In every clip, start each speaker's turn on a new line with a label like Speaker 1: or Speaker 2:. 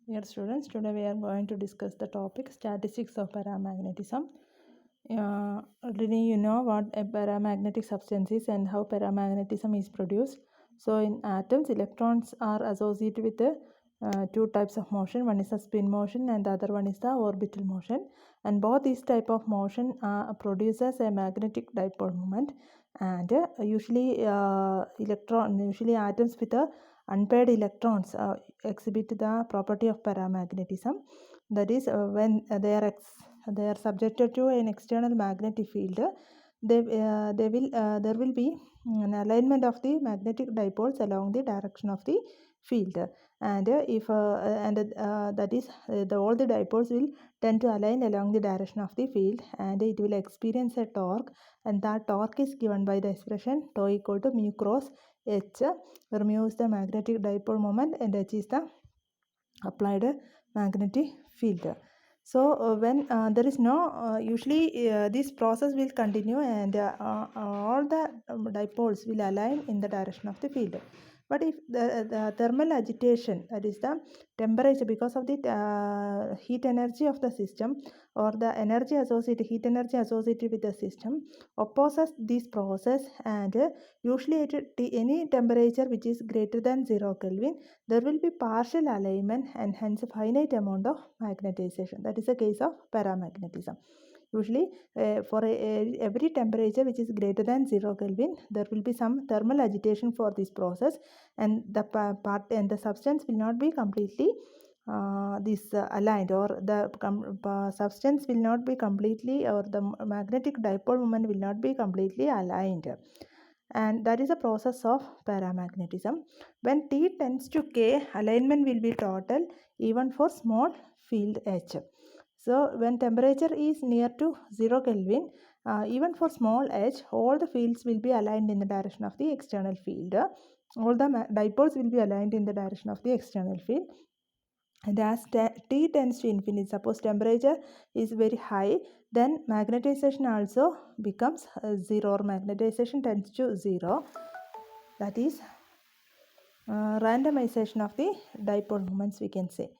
Speaker 1: Dear students, today we are going to discuss the topic statistics of paramagnetism. Already you know what a paramagnetic substance is and how paramagnetism is produced. So in atoms, electrons are associated with two types of motion. One is the spin motion and the other one is the orbital motion. And both these type of motion produces a magnetic dipole moment. And usually atoms with unpaired electrons exhibit the property of paramagnetism. That is, when they are subjected to an external magnetic field, there will be an alignment of the magnetic dipoles along the direction of the field, and that is all the dipoles will tend to align along the direction of the field, and it will experience a torque, and that torque is given by the expression tau equal to mu cross H, where mu is the magnetic dipole moment and H is the applied magnetic field. So when there is no usually this process will continue, and all the dipoles will align in the direction of the field. But if the thermal agitation, that is the temperature, because of the heat energy of the system, or the heat energy associated with the system, opposes this process, and usually at any temperature which is greater than 0 Kelvin, there will be partial alignment and hence a finite amount of magnetization. That is the case of paramagnetism. Usually for every temperature which is greater than 0 Kelvin, there will be some thermal agitation for this process, and the substance will not be completely aligned, or the substance will not be completely, or the magnetic dipole moment will not be completely aligned, and that is a process of paramagnetism. When T tends to K, alignment will be total even for small field H. So when temperature is near to 0 Kelvin, even for small h, all the fields will be aligned in the direction of the external field. All the dipoles will be aligned in the direction of the external field. And as T tends to infinity, suppose temperature is very high, then magnetization also becomes 0, or magnetization tends to 0. That is randomization of the dipole moments, we can say.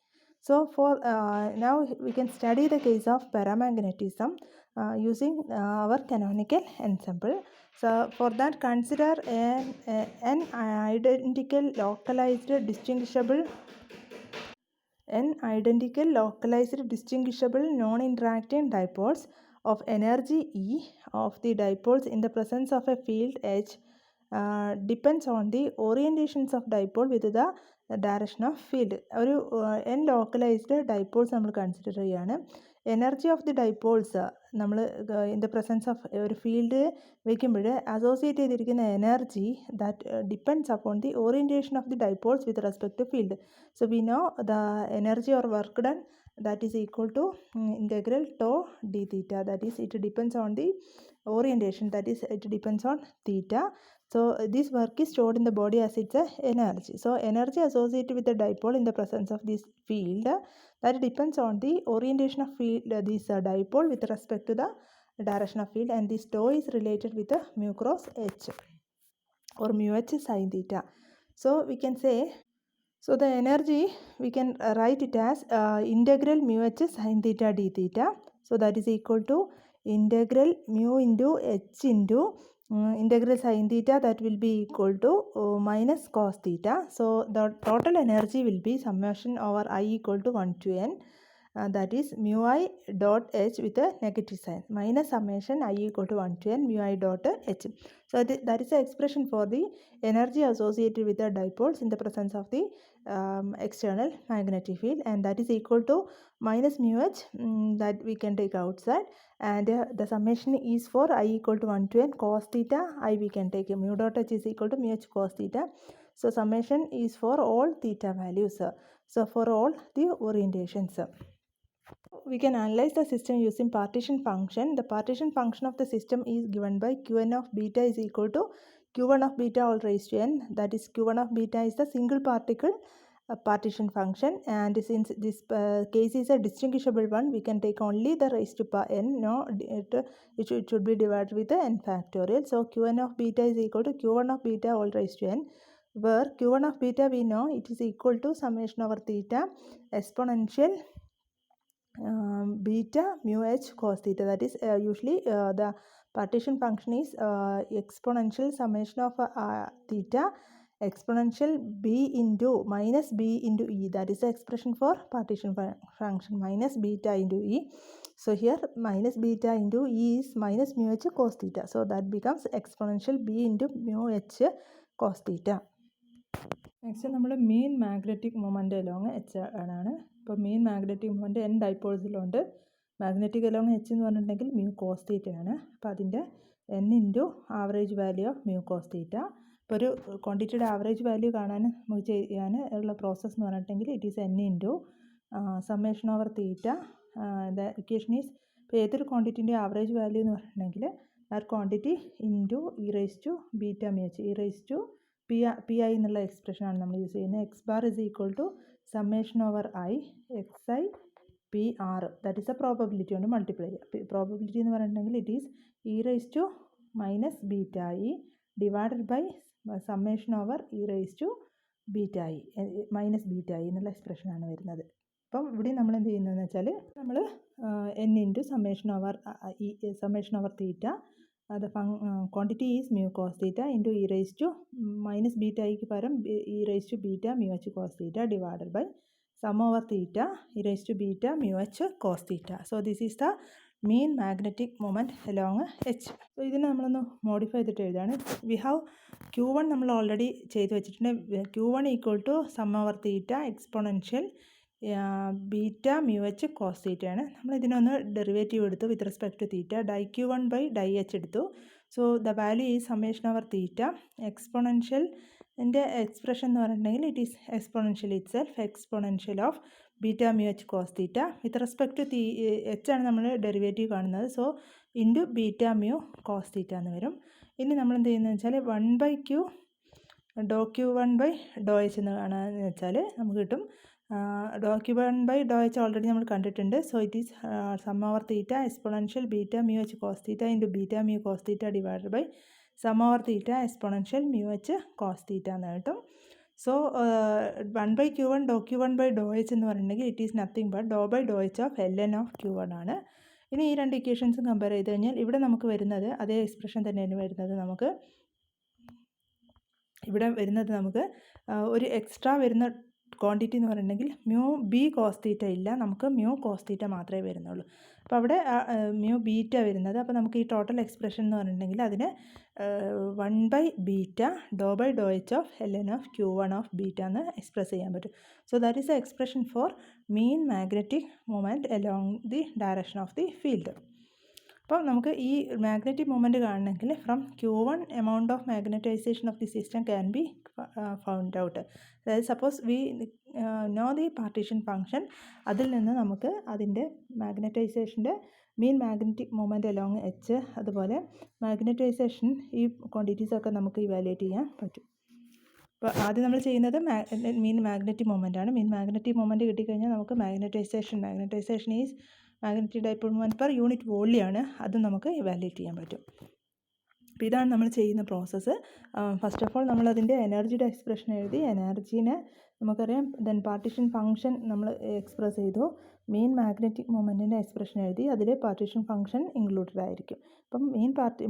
Speaker 1: So for now we can study the case of paramagnetism using our canonical ensemble. So for that, consider an identical localized distinguishable non-interacting dipoles of energy E of the dipoles in the presence of a field H depends on the orientations of dipole with the direction of field. ഒരു n localized dipoles നമ്മൾ consider ചെയ്യുകയാണ്. Energy of the dipoles നമ്മൾ in the presence of ഒരു field വയ്ക്കുമ്പോൾ associate ചെയ്തിരിക്കുന്ന energy that depends upon the orientation of the dipoles with respect to field. So we know the energy or work done, that is equal to integral tau d theta, that is it depends on the orientation, that is it depends on theta. So this work is stored in the body as its energy. So energy associated with the dipole in the presence of this field, that depends on the orientation of field this dipole with respect to the direction of field, and this tau is related with the mu cross h, or mu h sin theta. So we can say, so the energy we can write it as integral mu h sin theta d theta. So that is equal to integral mu into h into integral sin theta, that will be equal to minus cos theta. So the total energy will be summation over I equal to 1 to n. That is mu I dot h with a negative sign minus summation I equal to 1 to n mu I dot h. So that is the expression for the energy associated with the dipoles in the presence of the external magnetic field, and that is equal to minus mu h that we can take outside, and the summation is for I equal to 1 to n cos theta I, we can take mu dot h is equal to mu h cos theta. So summation is for all theta values, so for all the orientations. We can analyze the system using partition function. The partition function of the system is given by Qn of beta is equal to Q1 of beta all raised to n. That is, Q1 of beta is the single particle partition function, and since this case is a distinguishable one, we can take only the raised to n. No, it should be divided with the n factorial. So Qn of beta is equal to Q1 of beta all raised to n. where q1 of beta we know it is equal to summation over theta exponential beta mu h cos theta. That is usually the partition function is exponential summation of theta exponential b into minus b into e. That is the expression for partition function, minus beta into e. So here minus beta into e is minus mu h cos theta. So that becomes exponential b into mu h cos theta. Next നമ്മൾ mean magnetic moment along H ആണ്. ഇപ്പോൾ mean magnetic moment n ഡൈപോൾസിലുണ്ട്. Magnetic along H എന്ന് പറഞ്ഞിട്ടുണ്ടെങ്കിൽ mu cos തീറ്റയാണ്. അപ്പോൾ അതിൻ്റെ n into average value of mu cos theta. ഇപ്പോൾ ഒരു ക്വാണ്ടിറ്റിയുടെ ആവറേജ് വാല്യൂ കാണാൻ നമുക്ക് ചെയ്യാൻ ഉള്ള പ്രോസസ്സ് എന്ന് പറഞ്ഞിട്ടുണ്ടെങ്കിൽ it is n into summation over theta. The equation is ഇപ്പോൾ ഏതൊരു ക്വാണ്ടിറ്റിൻ്റെ ആവറേജ് വാല്യൂ എന്ന് പറഞ്ഞിട്ടുണ്ടെങ്കിൽ ആ quantity into e raise to beta mu H, e raise to P I എന്നുള്ള എക്സ്പ്രഷനാണ് നമ്മൾ യൂസ് ചെയ്യുന്നത്. X bar is equal to summation over I X I P R. That is a probability കൊണ്ട് multiply ചെയ്യുക. Probability എന്ന് പറഞ്ഞിട്ടുണ്ടെങ്കിൽ it is e raise to minus beta E divided by summation over e raise to beta E minus beta E എന്നുള്ള എക്സ്പ്രഷനാണ് വരുന്നത്. അപ്പം ഇവിടെ നമ്മൾ എന്ത് ചെയ്യുന്നതെന്ന് വെച്ചാൽ നമ്മൾ n into summation over theta the quantity is mu cos theta into e raised to minus beta iക്ക് പകരം e raised to beta mu h cos theta divided by sum over theta e raised to beta mu h cos theta. So this is the mean magnetic moment along h. So ഇതിനെ നമ്മളൊന്ന് modify ചെയ്തിട്ട് എഴുതാണ്. We have q1 നമ്മൾ already ചെയ്ത് വെച്ചിട്ടുണ്ട്. q1 equal to sum over theta exponential beta mu H cos തീറ്റയാണ്. നമ്മൾ ഇതിനൊന്ന് derivative എടുത്തു with respect to theta. D q1 by d H എടുത്തു. So the value is summation over theta. എക്സ്പോണൻഷ്യലിൻ്റെ expression എന്ന് പറഞ്ഞിട്ടുണ്ടെങ്കിൽ it is exponential itself exponential of beta mu H cos theta. With respect to H ആണ് നമ്മൾ derivative കാണുന്നത്. So into beta mu cos theta എന്ന് വരും. ഇനി നമ്മൾ എന്ത് ചെയ്യുന്നതെന്ന് വെച്ചാൽ 1/q Dr q1 by do H എന്ന് കാണുകയെന്ന് വെച്ചാൽ നമുക്ക് കിട്ടും do q1 by do H already നമ്മൾ കണ്ടിട്ടുണ്ട്. So it is sum over theta exponential beta mu H cos theta into beta mu cos theta divided by sum over theta exponential mu H cos theta എന്ന് കിട്ടും. So 1/q1 do q1 by do H എന്ന് പറഞ്ഞിട്ടുണ്ടെങ്കിൽ it is nothing but do by do H of ln of q1 ആണ്. ഇനി ഈ രണ്ട് ഇക്വേഷൻസും compare ചെയ്ത് കഴിഞ്ഞാൽ ഇവിടെ നമുക്ക് വരുന്നത് അതേ എക്സ്പ്രഷൻ തന്നെയാണ് വരുന്നത്. നമുക്ക് ഇവിടെ വരുന്നത് നമുക്ക് ഒരു എക്സ്ട്രാ വരുന്ന ക്വാണ്ടിറ്റി എന്ന് പറഞ്ഞിട്ടുണ്ടെങ്കിൽ മ്യൂ ബി കോസ് തീറ്റ ഇല്ല, നമുക്ക് മ്യൂ കോസ് തീറ്റ മാത്രമേ വരുന്നുള്ളൂ. അപ്പോൾ അവിടെ മ്യൂ ബീറ്റ വരുന്നത്. അപ്പോൾ നമുക്ക് ഈ ടോട്ടൽ എക്സ്പ്രഷൻ എന്ന് പറഞ്ഞിട്ടുണ്ടെങ്കിൽ അതിന് 1/β do by do H of ln of q1 of beta എന്ന് എക്സ്പ്രസ് ചെയ്യാൻ പറ്റും. So that is a expression for mean magnetic moment along the direction of the field. അപ്പോൾ നമുക്ക് ഈ മാഗ്നറ്റിക് മൊമെൻറ്റ് കാണണമെങ്കിൽ from q1 amount of magnetization of the system can be found out. അതായത് suppose we know the partition function, അതിൽ നിന്ന് നമുക്ക് അതിൻ്റെ മാഗ്നറ്റൈസേഷൻ്റെ mean magnetic moment along H അതുപോലെ മാഗ്നറ്റൈസേഷൻ ഈ ക്വാണ്ടിറ്റീസൊക്കെ നമുക്ക് ഇവാലുവേറ്റ് ചെയ്യാൻ പറ്റും. അപ്പോൾ ആദ്യം നമ്മൾ ചെയ്യുന്നത് മീൻ മാഗ്നറ്റിക് മൊമെൻ്റ് ആണ്. മീൻ മാഗ്നറ്റിക് മൊമെൻറ്റ് കിട്ടിക്കഴിഞ്ഞാൽ നമുക്ക് magnetization is magnetic dipole moment per unit വോളിയാണ്, അതും നമുക്ക് ഇവാലുവേറ്റ് ചെയ്യാൻ പറ്റും. അപ്പോൾ ഇതാണ് നമ്മൾ ചെയ്യുന്ന പ്രോസസ്സ്. ഫസ്റ്റ് ഓഫ് ഓൾ നമ്മളതിൻ്റെ എനർജിയുടെ എക്സ്പ്രഷൻ എഴുതി, എനർജീനെ നമുക്കറിയാം. ദെൻ പാർട്ടീഷൻ ഫംഗ്ഷൻ നമ്മൾ എക്സ്പ്രസ് ചെയ്തു. മീൻ മാഗ്നറ്റിക് മൊമെൻറ്റിൻ്റെ എക്സ്പ്രഷൻ എഴുതി, അതിൽ പാർട്ടീഷൻ ഫംഗ്ഷൻ ഇൻക്ലൂഡഡ് ആയിരിക്കും. അപ്പം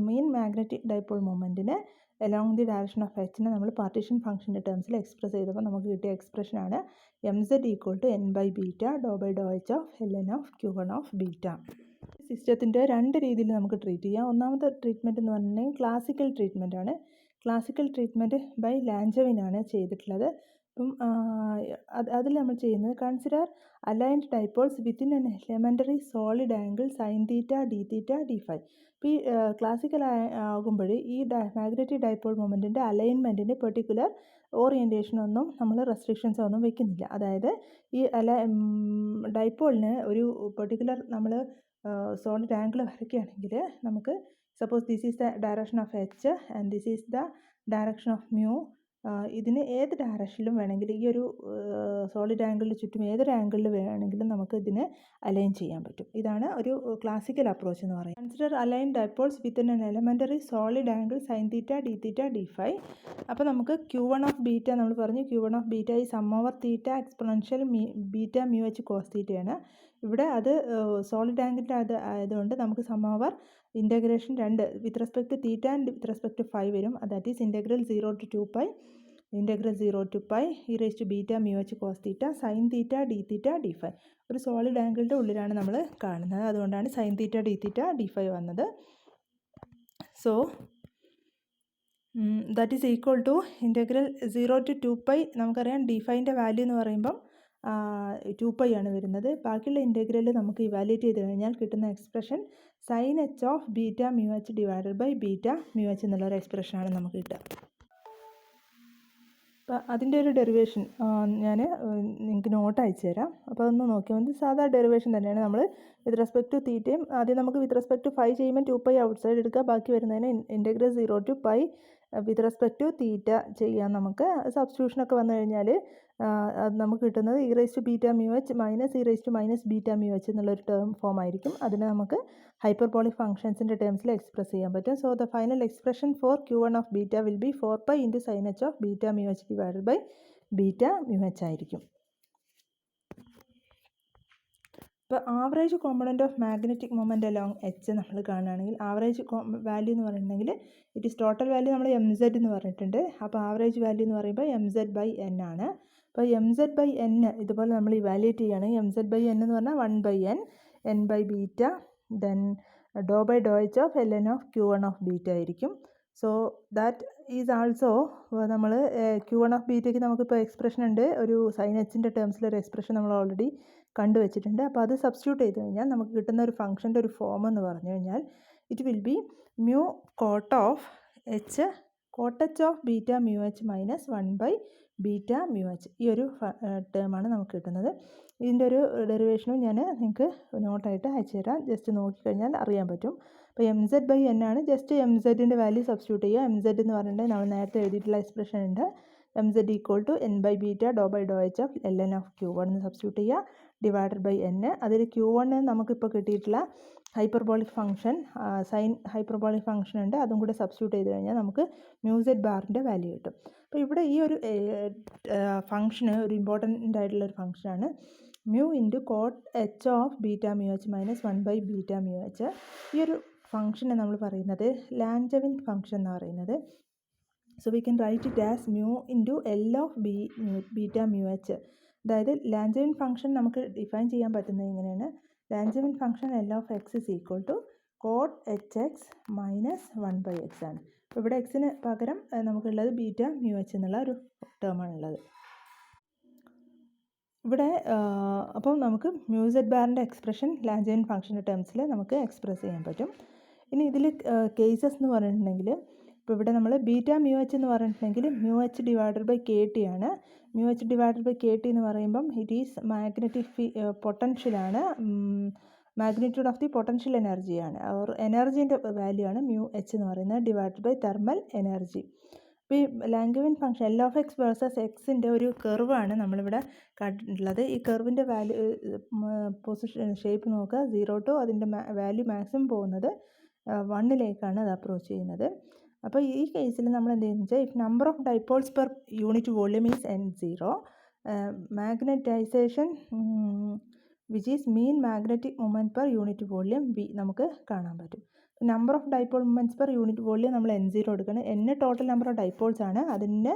Speaker 1: മീൻ മാഗ്നറ്റിക് ഡൈപോൾ മൊമെൻറ്റിനെ അലോങ് ദി ഡയറക്ഷൻ ഓഫ് എച്ചിനെ നമ്മൾ പാർട്ടീഷൻ ഫംഗ്ഷൻ്റെ ടേംസിൽ എക്സ്പ്രസ് ചെയ്തപ്പോൾ നമുക്ക് കിട്ടിയ എക്സ്പ്രഷനാണ് mz equal to n/β do by do H of ln of q1 of beta. സിസ്റ്റത്തിൻ്റെ രണ്ട് രീതിയിൽ നമുക്ക് ട്രീറ്റ് ചെയ്യാം. ഒന്നാമത്തെ ട്രീറ്റ്മെൻറ്റ് എന്ന് പറഞ്ഞിട്ടുണ്ടെങ്കിൽ ക്ലാസിക്കൽ ട്രീറ്റ്മെൻ്റ് ആണ്. ക്ലാസിക്കൽ ട്രീറ്റ്മെൻറ്റ് ബൈ ലാൻജവിനാണ് ചെയ്തിട്ടുള്ളത്. അപ്പം അതിൽ നമ്മൾ ചെയ്യുന്നത് consider aligned dipoles within an elementary solid angle sine theta D theta D phi. അപ്പോൾ ഈ ക്ലാസിക്കൽ ആകുമ്പോൾ ഈ മാഗ്നറ്റിക് ഡൈപോൾ മൊമെൻറ്റിൻ്റെ അലൈൻമെൻറ്റിന് പെർട്ടിക്കുലർ ഓറിയൻറ്റേഷനൊന്നും നമ്മൾ റെസ്ട്രിക്ഷൻസ് ഒന്നും വെക്കുന്നില്ല. അതായത് ഈ ഡൈപോളിന് ഒരു പെർട്ടിക്കുലർ നമ്മൾ സോളിഡ് ആംഗിൾ വരയ്ക്കുകയാണെങ്കിൽ നമുക്ക് suppose this is the direction of H and this is the direction of mu ഇതിന് ഏത് ഡയറക്ഷനിലും വേണമെങ്കിൽ ഈ ഒരു സോളിഡ് ആംഗിളിന് ചുറ്റും ഏതൊരു ആംഗിളിൽ വേണമെങ്കിലും നമുക്ക് ഇതിനെ അലൈൻ ചെയ്യാൻ പറ്റും. ഇതാണ് ഒരു ക്ലാസിക്കൽ അപ്രോച്ച് എന്ന് പറയുന്നത്. Consider align dipoles within an elementary solid angle sine theta D theta D phi. അപ്പോൾ നമുക്ക് Q1 ഓഫ് ബീറ്റ നമ്മൾ പറഞ്ഞു, Q1 ഓഫ് ബീറ്റ ഈ sum over theta exponential beta mu H cos തീറ്റയാണ്. ഇവിടെ അത് സോളിഡ് ആംഗിളിൻ്റെ അത് ആയതുകൊണ്ട് നമുക്ക് sum over integration 2 with respect to theta and with respect to phi വരും. That is integral 0 to 2π integral 0 to π E raise to beta mu H cos theta sine theta D theta D phi. ഒരു solid ആംഗിളിൻ്റെ ഉള്ളിലാണ് നമ്മൾ കാണുന്നത്, അതുകൊണ്ടാണ് sine theta D theta D phi വന്നത്. So that is equal to integral 0 to 2π. നമുക്കറിയാം D ഫൈൻ്റെ value എന്ന് പറയുമ്പം 2π ആണ് വരുന്നത്. ബാക്കിയുള്ള ഇൻ്റഗ്രൽ നമുക്ക് ഇവാലുവേറ്റ് ചെയ്ത് കഴിഞ്ഞാൽ കിട്ടുന്ന expression sine H of beta mu H divided by beta mu H എന്നുള്ളൊരു എക്സ്പ്രഷനാണ് നമുക്ക് കിട്ടുക. അപ്പോൾ അതിൻ്റെ ഒരു ഡെറിവേഷൻ ഞാൻ നിങ്ങൾക്ക് നോട്ട് അയച്ചു തരാം. അപ്പോൾ അതൊന്ന് നോക്കിയാൽ മതി. സാധാ ഡെറിവേഷൻ തന്നെയാണ്. നമ്മൾ വിത്ത് റെസ്പെക്ട് ടു തീറ്റയും ആദ്യം നമുക്ക് വിത്ത് റെസ്പെക്ട് ടു ഫൈ ചെയ്യുമ്പോൾ 2π ഔട്ട് സൈഡ് എടുക്കുക, ബാക്കി വരുന്നതിന് integral 0 to π with respect to theta ചെയ്യാം. നമുക്ക് സബ്സ്റ്റിറ്റ്യൂഷനൊക്കെ വന്നു കഴിഞ്ഞാൽ അത് നമുക്ക് കിട്ടുന്നത് e raise to beta mu H minus e raise to minus beta mu H എന്നുള്ളൊരു ടേം ഫോം ആയിരിക്കും. അതിനെ നമുക്ക് ഹൈപ്പർബോളിക് ഫംഗ്ഷൻസിൻ്റെ ടേംസിൽ എക്സ്പ്രസ് ചെയ്യാൻ പറ്റും. So the final expression for Q1 of beta will be 4π into sine H of beta mu H divided by beta mu H ആയിരിക്കും. ഇപ്പോൾ average component of magnetic moment along H നമ്മൾ കാണുകയാണെങ്കിൽ average value എന്ന് പറഞ്ഞിട്ടുണ്ടെങ്കിൽ it is total value നമ്മൾ MZ എന്ന് പറഞ്ഞിട്ടുണ്ട്. അപ്പോൾ ആവറേജ് വാല്യൂ എന്ന് പറയുമ്പോൾ MZ/n ആണ്. അപ്പോൾ MZ/n ഇതുപോലെ നമ്മൾ ഇവാലുവേറ്റ് ചെയ്യുകയാണെങ്കിൽ MZ/n എന്ന് പറഞ്ഞാൽ 1/n n/ബീറ്റ ദെൻ ഡോ/h of ln of Q1 of beta ആയിരിക്കും. സോ ദാറ്റ് ഈസ് ആൾസോ നമ്മൾ Q1 ഓഫ് ബീറ്റയ്ക്ക് നമുക്കിപ്പോൾ എക്സ്പ്രഷൻ ഉണ്ട്, ഒരു സൈൻ എച്ചിൻ്റെ ടേംസിലൊരു എക്സ്പ്രഷൻ നമ്മൾ ഓൾറെഡി കണ്ടുവച്ചിട്ടുണ്ട്. അപ്പോൾ അത് സബ്സ്റ്റിറ്റ്യൂട്ട് ചെയ്ത് കഴിഞ്ഞാൽ നമുക്ക് കിട്ടുന്ന ഒരു ഫംഗ്ഷൻ്റെ ഒരു ഫോം എന്ന് പറഞ്ഞു കഴിഞ്ഞാൽ it will be mu cot of H cot H of beta mu H minus 1 beta mu H. ഈ ഒരു ടേമാണ് നമുക്ക് കിട്ടുന്നത്. ഇതിൻ്റെ ഒരു ഡെറിവേഷനും ഞാൻ നിങ്ങൾക്ക് നോട്ടായിട്ട് അയച്ചു തരാം. ജസ്റ്റ് നോക്കിക്കഴിഞ്ഞാൽ അറിയാൻ പറ്റും. അപ്പോൾ MZ/n ആണ്. ജസ്റ്റ് MZൻ്റെ വാല്യൂ സബ്സ്റ്റിറ്റ്യൂട്ട് ചെയ്യുക. MZ എന്ന് പറഞ്ഞിട്ടുണ്ടെങ്കിൽ നമ്മൾ നേരത്തെ എഴുതിയിട്ടുള്ള എക്സ്പ്രഷൻ ഉണ്ട്. MZ ഈക്വൽ ടു n/ബീറ്റ ഡോ/h ഓഫ് ln ഓഫ് Q1 എന്ന് സബ്സ്റ്റിറ്റ്യൂട്ട് ചെയ്യുക ഡിവൈഡഡ് ബൈ n. അതിൽ Q1 നമുക്കിപ്പോൾ കിട്ടിയിട്ടുള്ള hyperbolic function sign hyperbolic function ഉണ്ട്, അതും കൂടെ സബ്സ്റ്റിറ്റ്യൂട്ട് ചെയ്ത് കഴിഞ്ഞാൽ നമുക്ക് μz⁻ വാല്യൂ കിട്ടും. അപ്പോൾ ഇവിടെ ഈ ഒരു ഫംഗ്ഷന് ഒരു ഇമ്പോർട്ടൻ്റ് ആയിട്ടുള്ളൊരു ഫംഗ്ഷനാണ് mu into cot H of beta mu H minus 1 beta mu H. ഈ ഒരു ഫംഗ്ഷനെ നമ്മൾ പറയുന്നത് ലാൻജവിൻ ഫംഗ്ഷൻ എന്ന് പറയുന്നത്. So we can write it as mu into L of beta mu H. അതായത് ലാൻജവിൻ ഫംഗ്ഷൻ നമുക്ക് ഡിഫൈൻ ചെയ്യാൻ പറ്റുന്നത് ഇങ്ങനെയാണ്. Langevin function L of X is equal to cot H X minus 1/x ആണ്. അപ്പോൾ ഇവിടെ എക്സിന് പകരം നമുക്കുള്ളത് ബീറ്റ മ്യൂ എച്ച് എന്നുള്ള ഒരു ടേമാണുള്ളത്. ഇവിടെ അപ്പോൾ നമുക്ക് μz⁻ എക്സ്പ്രഷൻ ലാൻജവിൻ ഫംഗ്ഷൻ്റെ ടേംസിൽ നമുക്ക് എക്സ്പ്രസ് ചെയ്യാൻ പറ്റും. ഇനി ഇതിൽ കേസസ് എന്ന് പറഞ്ഞിട്ടുണ്ടെങ്കിൽ ഇപ്പോൾ ഇവിടെ നമ്മൾ ബീറ്റ മ്യൂ എച്ച് എന്ന് പറഞ്ഞിട്ടുണ്ടെങ്കിൽ mu H divided by KT ആണ്. Mu H divided by KT എന്ന് പറയുമ്പം ഇറ്റ് ഈസ് മാഗ്നറ്റിക് പൊട്ടൻഷ്യലാണ്, മാഗ്നിറ്റ്യൂഡ് ഓഫ് ദി പൊട്ടൻഷ്യൽ എനർജിയാണ്, ഓർ എനർജീൻ്റെ വാല്യൂ ആണ് മ്യൂ എച്ച് എന്ന് പറയുന്നത് ഡിവൈഡഡ് ബൈ തെർമൽ എനർജി. അപ്പോൾ ഈ Langevin function L of X versus എക്സിൻ്റെ ഒരു കർവാണ് നമ്മളിവിടെ കണ്ടിട്ടുള്ളത്. ഈ കർവിൻ്റെ വാല്യൂ പൊസിഷൻ ഷേപ്പ് നോക്കുക, 0 to അതിൻ്റെ വാല്യൂ മാക്സിമം പോകുന്നത് 1ലേക്കാണ് അത് അപ്രോച്ച് ചെയ്യുന്നത്. അപ്പോൾ ഈ കേസിൽ നമ്മൾ എന്ത് ചെയ്യുന്നത് വെച്ചാൽ if number of dipoles per unit volume is n0, magnetisation which is mean magnetic moment per unit volume V നമുക്ക് കാണാൻ പറ്റും. Number of dipole moments per unit volume നമ്മൾ n0 എടുക്കണം. n total number of dipoles ആണ്, അതിന്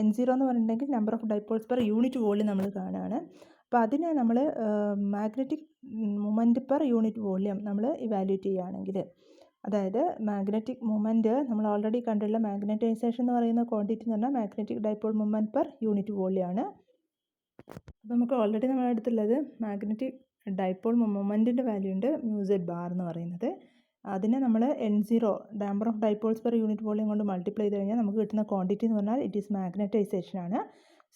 Speaker 1: n0 എന്ന് പറഞ്ഞിട്ടുണ്ടെങ്കിൽ number of dipoles per unit volume നമ്മൾ കാണുകയാണ്. അപ്പോൾ അതിനെ നമ്മൾ magnetic moment per unit volume നമ്മൾ ഇവാലുവേറ്റ് ചെയ്യുകയാണെങ്കിൽ, അതായത് മാഗ്നറ്റിക് മൊമെൻറ്റ് നമ്മൾ ഓൾറെഡി കണ്ടുള്ള മാഗ്നറ്റൈസേഷൻ എന്ന് പറയുന്ന ക്വാണ്ടിറ്റി എന്ന് പറഞ്ഞാൽ magnetic dipole moment per unit volume ആണ്. അപ്പോൾ നമുക്ക് ഓൾറെഡി നമ്മൾ എടുത്തുള്ളത് മാഗ്നറ്റിക് ഡൈപോൾ മൊമെൻറ്റിൻ്റെ വാല്യൂ ഉണ്ട് μz⁻ എന്ന് പറയുന്നത്. അതിനെ നമ്മൾ n0 number of dipoles per unit volume കൊണ്ട് മൾട്ടിപ്ലൈ ചെയ്ത് കഴിഞ്ഞാൽ നമുക്ക് കിട്ടുന്ന ക്വാണ്ടിറ്റി എന്ന് പറഞ്ഞാൽ ഇറ്റ് ഈസ് മാഗ്നറ്റൈസേഷൻ ആണ്.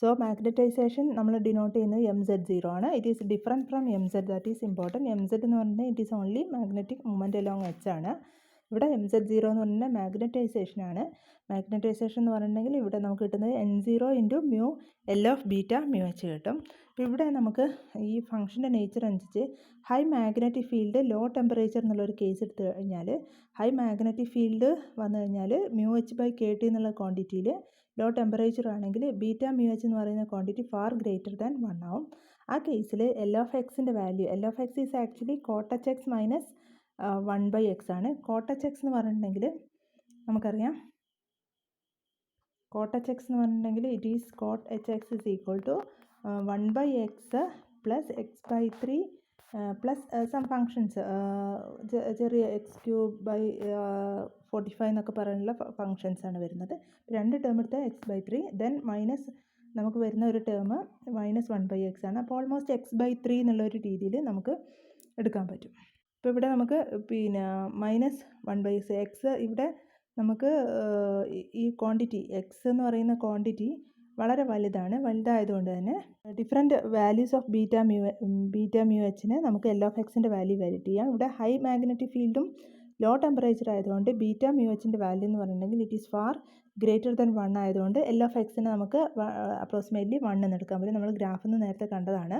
Speaker 1: സോ മാഗ്നറ്റൈസേഷൻ നമ്മൾ ഡിനോട്ട് ചെയ്യുന്നത് MZ0 ആണ്. It is different from MZ, that is important. MZ എന്ന് പറഞ്ഞാൽ it is only magnetic moment along H ആണ്. ഇവിടെ MZ0 എന്ന് പറഞ്ഞാൽ മാഗ്നറ്റൈസേഷനാണ്. മാഗ്നറ്റൈസേഷൻ എന്ന് പറഞ്ഞിട്ടുണ്ടെങ്കിൽ ഇവിടെ നമുക്ക് കിട്ടുന്നത് N0 into mu L of beta mu H കിട്ടും. അപ്പോൾ ഇവിടെ നമുക്ക് ഈ ഫംഗ്ഷൻ്റെ നേച്ചർ അനുസരിച്ച് high magnetic field low temperature എന്നുള്ളൊരു കേസ് എടുത്തു കഴിഞ്ഞാൽ ഹൈ മാഗ്നറ്റിക് ഫീൽഡ് വന്നു കഴിഞ്ഞാൽ മ്യൂ എച്ച് ബൈ KT എന്നുള്ള ക്വാണ്ടിറ്റിയിൽ ലോ ടെമ്പറേച്ചർ ആണെങ്കിൽ ബീറ്റ മ്യൂ എച്ച് എന്ന് പറയുന്ന ക്വാണ്ടിറ്റി ഫാർ ഗ്രേറ്റർ ദാൻ 1 ആവും. ആ കേസിൽ L ഓഫ് എക്സിൻ്റെ value L of X is actually cot H X minus 1/x ആണ്. കോട്ട് എച്ച് എക്സ് എന്ന് പറഞ്ഞിട്ടുണ്ടെങ്കിൽ നമുക്കറിയാം കോട്ട് എച്ച് എക്സ് എന്ന് പറഞ്ഞിട്ടുണ്ടെങ്കിൽ it is cot H X is equal to 1/x plus x/3 plus some functions ചെറിയ x³ 45 എന്നൊക്കെ പറയാനുള്ള ഫങ്ഷൻസാണ് വരുന്നത്. രണ്ട് ടേം എടുത്താൽ x/3 ദെൻ മൈനസ് നമുക്ക് വരുന്ന ഒരു ടേം മൈനസ് 1/x ആണ്. അപ്പോൾ ഓൾമോസ്റ്റ് x/3 എന്നുള്ളൊരു രീതിയിൽ നമുക്ക് എടുക്കാൻ പറ്റും. ഇപ്പോൾ ഇവിടെ നമുക്ക് പിന്നെ മൈനസ് 1/x എക്സ് ഇവിടെ നമുക്ക് ഈ ക്വാണ്ടിറ്റി എക്സ് എന്ന് പറയുന്ന ക്വാണ്ടിറ്റി വളരെ വലുതായതുകൊണ്ട് തന്നെ different values of beta mu എച്ചിന് നമുക്ക് L ഓഫ് എക്സിൻ്റെ വാല്യൂ വാലിഡേറ്റ് ചെയ്യാം. ഇവിടെ ഹൈ മാഗ്നറ്റിക് ഫീൽഡും ലോ ടെമ്പറേച്ചർ ആയതുകൊണ്ട് ബീറ്റ മ്യൂ എച്ചിൻ്റെ വാല്യൂ എന്ന് പറഞ്ഞിട്ടുണ്ടെങ്കിൽ it is far greater than 1 ആയതുകൊണ്ട് L ഓഫ് എക്സിന് നമുക്ക് അപ്രോക്സിമേറ്റ്ലി 1 എന്ന് എടുക്കാൻ പറ്റും. നമ്മൾ ഗ്രാഫിൽ നിന്ന് നേരത്തെ കണ്ടതാണ്.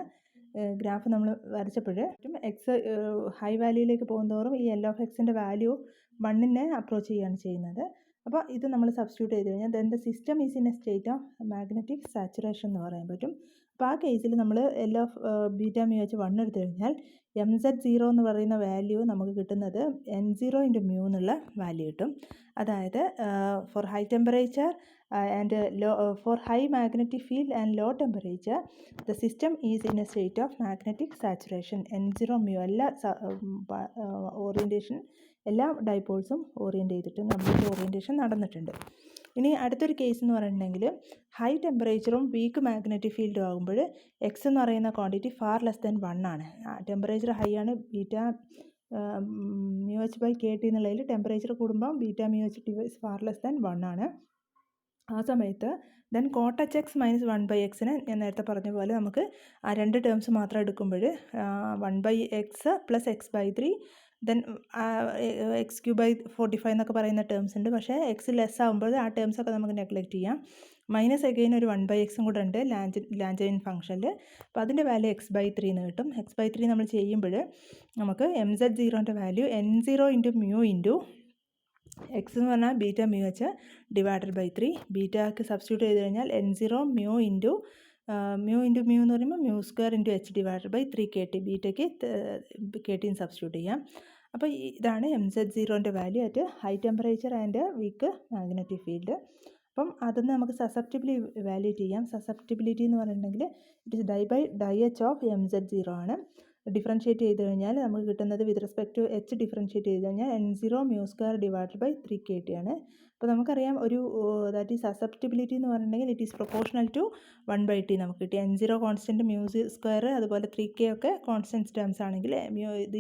Speaker 1: ഗ്രാഫ് നമ്മൾ വരച്ചപ്പോൾ എക്സ് ഹൈ വാല്യൂയിലേക്ക് പോകുന്നതോറും ഈ L ഓഫ് എക്സിൻ്റെ വാല്യൂ 1നെ അപ്രോച്ച് ചെയ്യുകയാണ് ചെയ്യുന്നത്. അപ്പോൾ ഇത് നമ്മൾ സബ്സ്റ്റിറ്റ്യൂട്ട് ചെയ്ത് കഴിഞ്ഞാൽ then the system is in a state of magnetic saturation എന്ന് പറയാൻ പറ്റും. അപ്പോൾ ആ കേസിൽ നമ്മൾ L of beta mu H 1 എടുത്തു കഴിഞ്ഞാൽ MZ0 എന്ന് പറയുന്ന വാല്യൂ നമുക്ക് കിട്ടുന്നത് N0 ഇൻറ്റു മ്യൂ എന്നുള്ള വാല്യൂ കിട്ടും. അതായത് for high temperature and for high magnetic field and low temperature the system is in a state of magnetic saturation. N0 mu എല്ലാ ഓറിയൻറ്റേഷൻ എല്ലാ ഡൈപോൾസും ഓറിയൻറ്റ് ചെയ്തിട്ട് കംപ്ലീറ്റ് ഓറിയൻറ്റേഷൻ നടന്നിട്ടുണ്ട്. ഇനി അടുത്തൊരു കേസ് എന്ന് പറഞ്ഞിട്ടുണ്ടെങ്കിൽ ഹൈ ടെമ്പറേച്ചറും വീക്ക് മാഗ്നറ്റിക് ഫീൽഡും ആകുമ്പോൾ എക്സ് എന്ന് പറയുന്ന ക്വാണ്ടിറ്റി ഫാർ ലെസ് ദാൻ 1 ആണ്. ടെമ്പറേച്ചർ ഹൈ ആണ്. Beta mu H by KT എന്നുള്ളതിൽ ടെമ്പറേച്ചർ കൂടുമ്പോൾ beta mu H divides far less than 1 ആണ്. ആ സമയത്ത് then cot H X minus 1/xന് ഞാൻ നേരത്തെ പറഞ്ഞ പോലെ നമുക്ക് ആ രണ്ട് ടേംസ് മാത്രം എടുക്കുമ്പോൾ 1/x plus x/3 then x³ എന്നൊക്കെ പറയുന്ന ടേംസ് ഉണ്ട്. പക്ഷേ എക്സ് ലെസ് ആകുമ്പോൾ ആ ടേംസൊക്കെ നമുക്ക് നെഗ്ലക്റ്റ് ചെയ്യാം. മൈനസ് അഗെയിൻ ഒരു 1/x കൂടെ ഉണ്ട് ലാഗ്രാഞ്ചിയൻ ഫംഗ്ഷനിൽ. അപ്പോൾ അതിൻ്റെ വാല്യൂ x/3 എന്ന് കിട്ടും. x/3 നമ്മൾ ചെയ്യുമ്പോൾ നമുക്ക് MZ0ൻ്റെ value N0 into mu into X എന്ന് പറഞ്ഞാൽ beta mu H divided by 3. ബീറ്റക്ക് സബ്സ്റ്റിറ്റ്യൂട്ട് ചെയ്ത് കഴിഞ്ഞാൽ N0 മ്യൂ ഇൻറ്റു മ്യൂ എന്ന് പറയുമ്പോൾ mu square into H divided by 3 KT. ബീറ്റയ്ക്ക് KT സബ്സ്റ്റിറ്റ്യൂട്ട് ചെയ്യാം. അപ്പോൾ ഇതാണ് MZ0ൻ്റെ value at high temperature and weak magnetic field. അപ്പം അതിന് നമുക്ക് സസെപ്റ്റിബിലിറ്റി വാല്യൂറ്റ് ചെയ്യാം. സസെപ്റ്റിബിലിറ്റി എന്ന് പറഞ്ഞിട്ടുണ്ടെങ്കിൽ it is d H of MZ0 ആണ്. ഡിഫറൻഷ്യേറ്റ് ചെയ്ത് കഴിഞ്ഞാൽ നമുക്ക് കിട്ടുന്നത് with respect to H differentiate ചെയ്ത് കഴിഞ്ഞാൽ N0 mu square divided by 3 KT ആണ്. അപ്പോൾ നമുക്കറിയാം ഒരു ദാറ്റ് ഈസ് സസെപ്റ്റിബിലിറ്റി എന്ന് പറഞ്ഞിട്ടുണ്ടെങ്കിൽ it is proportional to 1/t നമുക്ക് കിട്ടി. N0 കോൺസ്റ്റൻറ്റ് മ്യൂ സ്ക്വയർ അതുപോലെ 3K ഒക്കെ കോൺസ്റ്റൻറ്റ് ടേംസ് ആണെങ്കിൽ it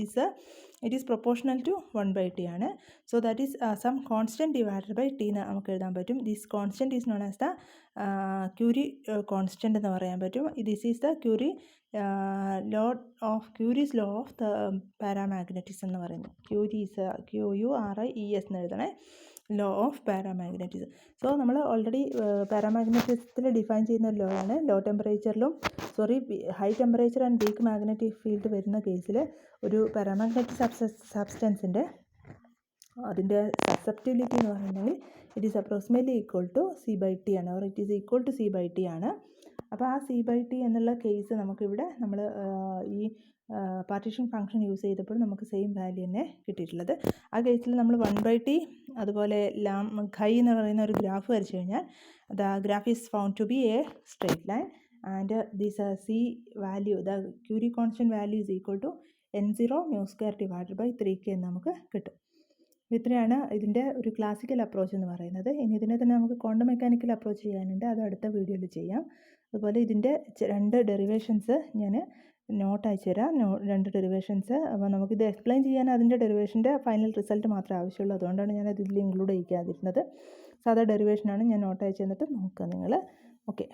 Speaker 1: is proportional to 1/t ആണ്. So that is sum constant divided by t എന്ന് നമുക്ക് എഴുതാൻ പറ്റും. This constant is known as the Curie constant എന്ന് പറയാൻ പറ്റും. This is the Curie's law of the paramagnetism എന്ന് പറയുന്നത്. QURIES എന്ന് എഴുതണേ. Law of paramagnetism. സോ നമ്മൾ ഓൾറെഡി പാരാമാഗ്നറ്റിസത്തിൽ ഡിഫൈൻ ചെയ്യുന്ന ഒരു ലോ ആണ്. High temperature and weak magnetic field വരുന്ന കേസിൽ ഒരു പാരാമാഗ്നറ്റിക് സബ്സ്റ്റൻസിൻ്റെ അതിൻ്റെ സസെപ്റ്റിബിലിറ്റി എന്ന് പറയുന്നത് it is approximately equal to C/T ആണ്. Or it is equal to C/T ആണ്. അപ്പോൾ ആ C/T എന്നുള്ള കേസ് നമുക്കിവിടെ നമ്മൾ ഈ പാർട്ടീഷൻ ഫംഗ്ഷൻ യൂസ് ചെയ്തപ്പോൾ നമുക്ക് സെയിം വാല്യൂ തന്നെ കിട്ടിയിട്ടുള്ളത്. ആ കേസിൽ നമ്മൾ 1/t അതുപോലെ ഖൈ എന്ന് പറയുന്ന ഒരു ഗ്രാഫ് വരച്ചു കഴിഞ്ഞാൽ the graph is found to be a straight line and this C value the Curie constant value is equal to N0 mu square divided by 3K എന്ന് നമുക്ക് കിട്ടും. ഇത്രയാണ് ഇതിൻ്റെ ഒരു ക്ലാസിക്കൽ അപ്രോച്ച് എന്ന് പറയുന്നത്. ഇനി ഇതിനെ തന്നെ നമുക്ക് ക്വാണ്ടം മെക്കാനിക്കൽ അപ്രോച്ച് ചെയ്യാനുണ്ട്. അത് അടുത്ത വീഡിയോയിൽ ചെയ്യാം. അതുപോലെ ഇതിൻ്റെ 2 ഡെറിവേഷൻസ് ഞാൻ നോട്ട് അയച്ചു തരാം. 2 ഡെറിവേഷൻസ്. അപ്പോൾ നമുക്കിത് എക്സ്പ്ലെയിൻ ചെയ്യാൻ അതിൻ്റെ ഡെറിവേഷൻ്റെ ഫൈനൽ റിസൾട്ട് മാത്രമേ ആവശ്യമുള്ളൂ. അതുകൊണ്ടാണ് ഞാൻ ഇതിൽ ഇൻക്ലൂഡ് ചെയ്യിക്കാതിരുന്നത്. സാധാ ഡെറിവേഷനാണ്. ഞാൻ നോട്ട് അയച്ചു തന്നിട്ട് നോക്കുക നിങ്ങൾ. ഓക്കെ.